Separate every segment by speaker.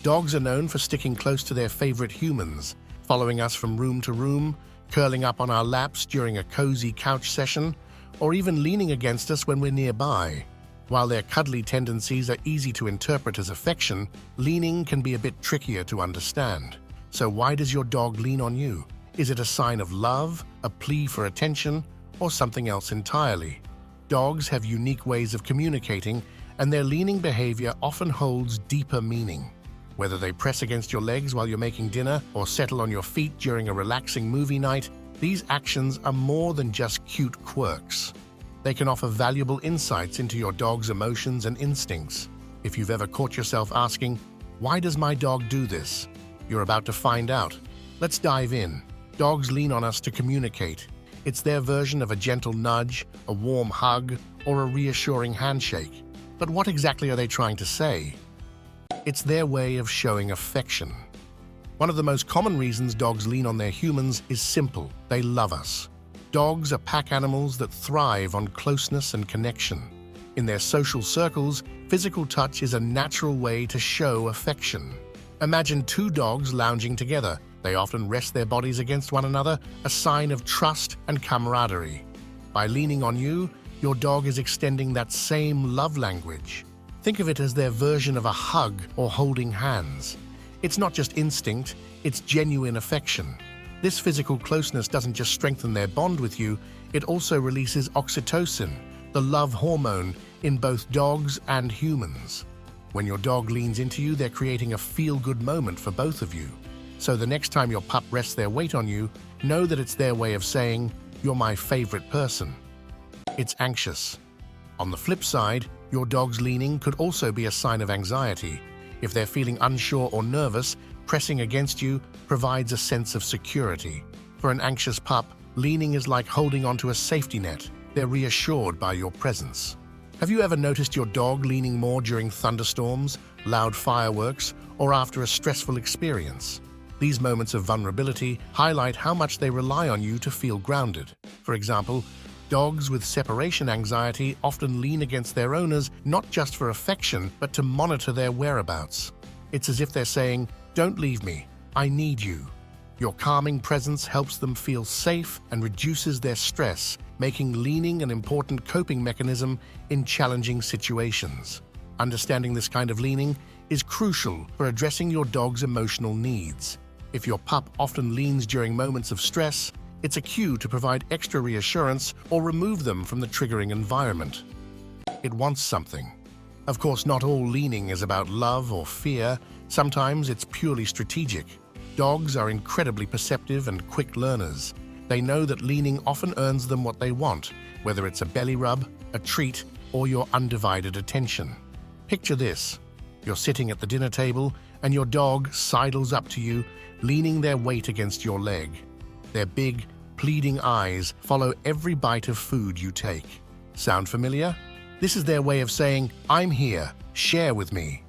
Speaker 1: Dogs are known for sticking close to their favorite humans, following us from room to room, curling up on our laps during a cozy couch session, or even leaning against us when we're nearby. While their cuddly tendencies are easy to interpret as affection, leaning can be a bit trickier to understand. So why does your dog lean on you? Is it a sign of love, a plea for attention, or something else entirely? Dogs have unique ways of communicating, and their leaning behavior often holds deeper meaning. Whether they press against your legs while you're making dinner or settle on your feet during a relaxing movie night, these actions are more than just cute quirks. They can offer valuable insights into your dog's emotions and instincts. If you've ever caught yourself asking, "Why does my dog do this?" You're about to find out. Let's dive in. Dogs lean on us to communicate. It's their version of a gentle nudge, a warm hug, or a reassuring handshake. But what exactly are they trying to say? It's their way of showing affection. One of the most common reasons dogs lean on their humans is simple: they love us. Dogs are pack animals that thrive on closeness and connection. In their social circles, physical touch is a natural way to show affection. Imagine two dogs lounging together. They often rest their bodies against one another, a sign of trust and camaraderie. By leaning on you, your dog is extending that same love language. Think of it as their version of a hug or holding hands. It's not just instinct, it's genuine affection. This physical closeness doesn't just strengthen their bond with you, it also releases oxytocin, the love hormone, in both dogs and humans. When your dog leans into you, they're creating a feel-good moment for both of you. So the next time your pup rests their weight on you, know that it's their way of saying, "You're my favorite person." It's anxious. On the flip side, your dog's leaning could also be a sign of anxiety. If they're feeling unsure or nervous, pressing against you provides a sense of security. For an anxious pup, leaning is like holding onto a safety net. They're reassured by your presence. Have you ever noticed your dog leaning more during thunderstorms, loud fireworks, or after a stressful experience? These moments of vulnerability highlight how much they rely on you to feel grounded. For example, dogs with separation anxiety often lean against their owners not just for affection, but to monitor their whereabouts. It's as if they're saying, "Don't leave me, I need you." Your calming presence helps them feel safe and reduces their stress, making leaning an important coping mechanism in challenging situations. Understanding this kind of leaning is crucial for addressing your dog's emotional needs. If your pup often leans during moments of stress, it's a cue to provide extra reassurance or remove them from the triggering environment. It wants something. Of course, not all leaning is about love or fear. Sometimes it's purely strategic. Dogs are incredibly perceptive and quick learners. They know that leaning often earns them what they want, whether it's a belly rub, a treat, or your undivided attention. Picture this. You're sitting at the dinner table, and your dog sidles up to you, leaning their weight against your leg. Their big, pleading eyes follow every bite of food you take. Sound familiar? This is their way of saying, "I'm here, share with me."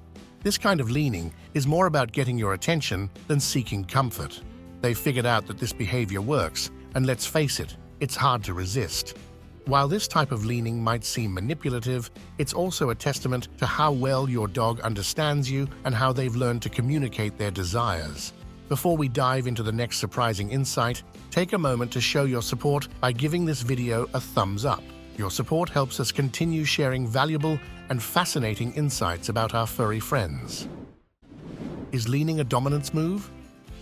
Speaker 1: This kind of leaning is more about getting your attention than seeking comfort. They've figured out that this behavior works, and let's face it, it's hard to resist. While this type of leaning might seem manipulative, it's also a testament to how well your dog understands you and how they've learned to communicate their desires. Before we dive into the next surprising insight, take a moment to show your support by giving this video a thumbs up. Your support helps us continue sharing valuable and fascinating insights about our furry friends. Is leaning a dominance move?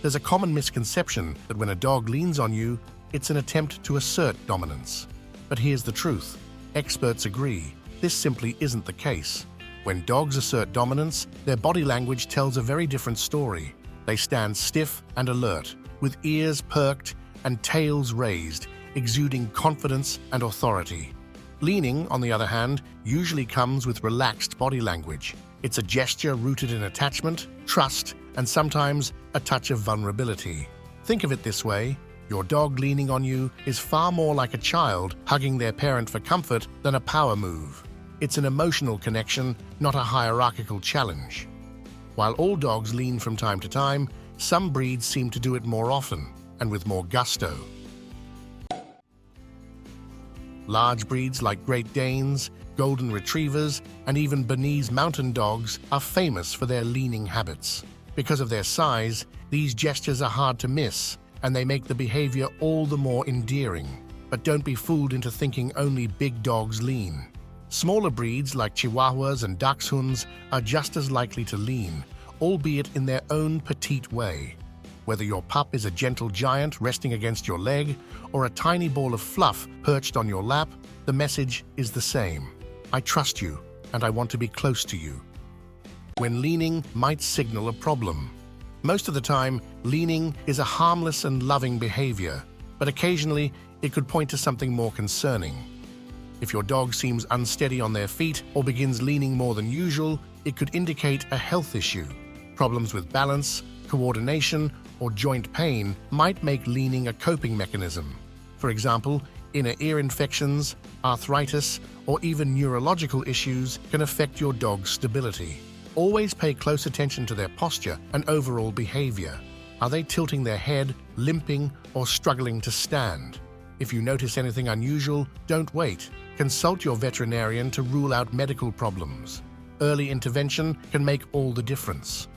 Speaker 1: There's a common misconception that when a dog leans on you, it's an attempt to assert dominance. But here's the truth. Experts agree, this simply isn't the case. When dogs assert dominance, their body language tells a very different story. They stand stiff and alert, with ears perked and tails raised, exuding confidence and authority. Leaning, on the other hand, usually comes with relaxed body language. It's a gesture rooted in attachment, trust, and sometimes a touch of vulnerability. Think of it this way: your dog leaning on you is far more like a child hugging their parent for comfort than a power move. It's an emotional connection, not a hierarchical challenge. While all dogs lean from time to time, some breeds seem to do it more often and with more gusto. Large breeds like Great Danes, Golden Retrievers, and even Bernese Mountain Dogs are famous for their leaning habits. Because of their size, these gestures are hard to miss, and they make the behavior all the more endearing. But don't be fooled into thinking only big dogs lean. Smaller breeds like Chihuahuas and Dachshunds are just as likely to lean, albeit in their own petite way. Whether your pup is a gentle giant resting against your leg or a tiny ball of fluff perched on your lap, the message is the same. I trust you, and I want to be close to you. When leaning might signal a problem. Most of the time, leaning is a harmless and loving behavior, but occasionally it could point to something more concerning. If your dog seems unsteady on their feet or begins leaning more than usual, it could indicate a health issue. Problems with balance, coordination, or joint pain might make leaning a coping mechanism. For example, inner ear infections, arthritis, or even neurological issues can affect your dog's stability. Always pay close attention to their posture and overall behavior. Are they tilting their head, limping, or struggling to stand? If you notice anything unusual, don't wait. Consult your veterinarian to rule out medical problems. Early intervention can make all the difference.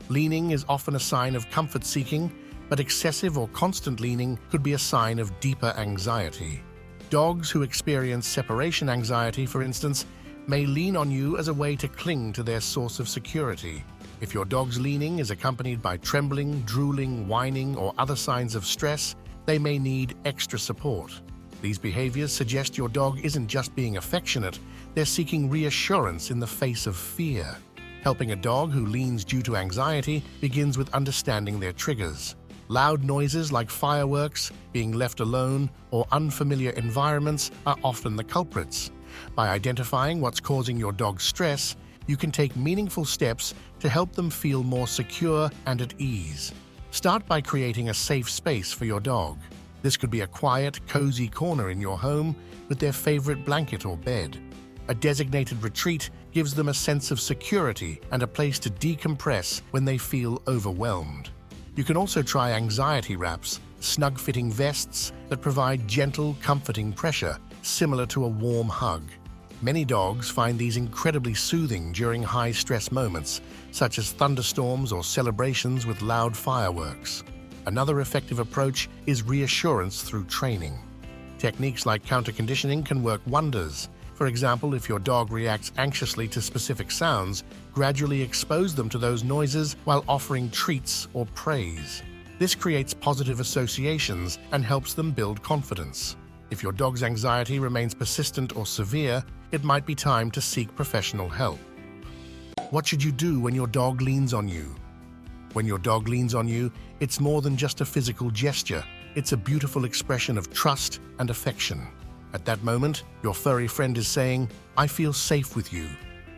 Speaker 1: Leaning is often a sign of comfort seeking, but excessive or constant leaning could be a sign of deeper anxiety. Dogs who experience separation anxiety, for instance, may lean on you as a way to cling to their source of security. If your dog's leaning is accompanied by trembling, drooling, whining, or other signs of stress, they may need extra support. These behaviors suggest your dog isn't just being affectionate, they're seeking reassurance in the face of fear. Helping a dog who leans due to anxiety begins with understanding their triggers. Loud noises like fireworks, being left alone, or unfamiliar environments are often the culprits. By identifying what's causing your dog's stress, you can take meaningful steps to help them feel more secure and at ease. Start by creating a safe space for your dog. This could be a quiet, cozy corner in your home with their favorite blanket or bed. A designated retreat gives them a sense of security and a place to decompress when they feel overwhelmed. You can also try anxiety wraps, snug-fitting vests that provide gentle, comforting pressure, similar to a warm hug. Many dogs find these incredibly soothing during high-stress moments, such as thunderstorms or celebrations with loud fireworks. Another effective approach is reassurance through training. Techniques like counter-conditioning can work wonders. For example, if your dog reacts anxiously to specific sounds, gradually expose them to those noises while offering treats or praise. This creates positive associations and helps them build confidence. If your dog's anxiety remains persistent or severe, it might be time to seek professional help. What should you do when your dog leans on you? When your dog leans on you, it's more than just a physical gesture. It's a beautiful expression of trust and affection. At that moment, your furry friend is saying, "I feel safe with you."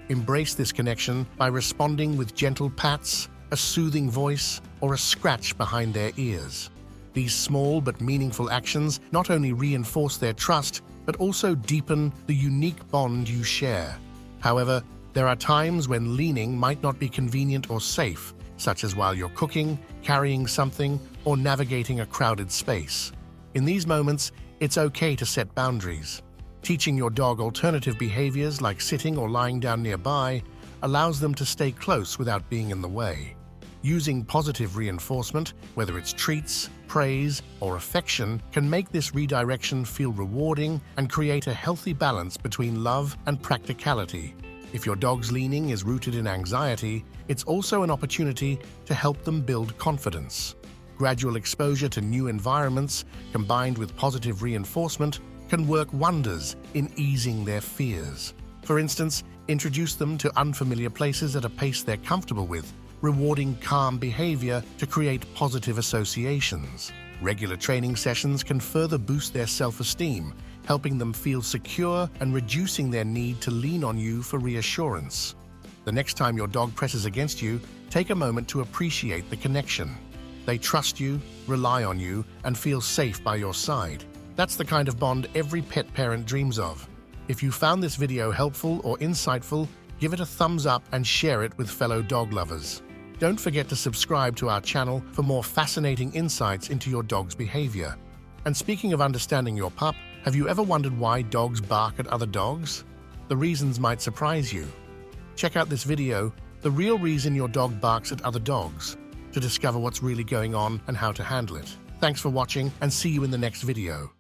Speaker 1: Embrace this connection by responding with gentle pats, a soothing voice, or a scratch behind their ears. These small but meaningful actions not only reinforce their trust, but also deepen the unique bond you share. However, there are times when leaning might not be convenient or safe, such as while you're cooking, carrying something, or navigating a crowded space. In these moments, it's okay to set boundaries. Teaching your dog alternative behaviors like sitting or lying down nearby allows them to stay close without being in the way. Using positive reinforcement, whether it's treats, praise, or affection, can make this redirection feel rewarding and create a healthy balance between love and practicality. If your dog's leaning is rooted in anxiety, it's also an opportunity to help them build confidence. Gradual exposure to new environments, combined with positive reinforcement, can work wonders in easing their fears. For instance, introduce them to unfamiliar places at a pace they're comfortable with, rewarding calm behavior to create positive associations. Regular training sessions can further boost their self-esteem, helping them feel secure and reducing their need to lean on you for reassurance. The next time your dog presses against you, take a moment to appreciate the connection. They trust you, rely on you, and feel safe by your side. That's the kind of bond every pet parent dreams of. If you found this video helpful or insightful, give it a thumbs up and share it with fellow dog lovers. Don't forget to subscribe to our channel for more fascinating insights into your dog's behavior. And speaking of understanding your pup, have you ever wondered why dogs bark at other dogs? The reasons might surprise you. Check out this video the real reason your dog barks at other dogs, to discover what's really going on and how to handle it. Thanks for watching, and see you in the next video.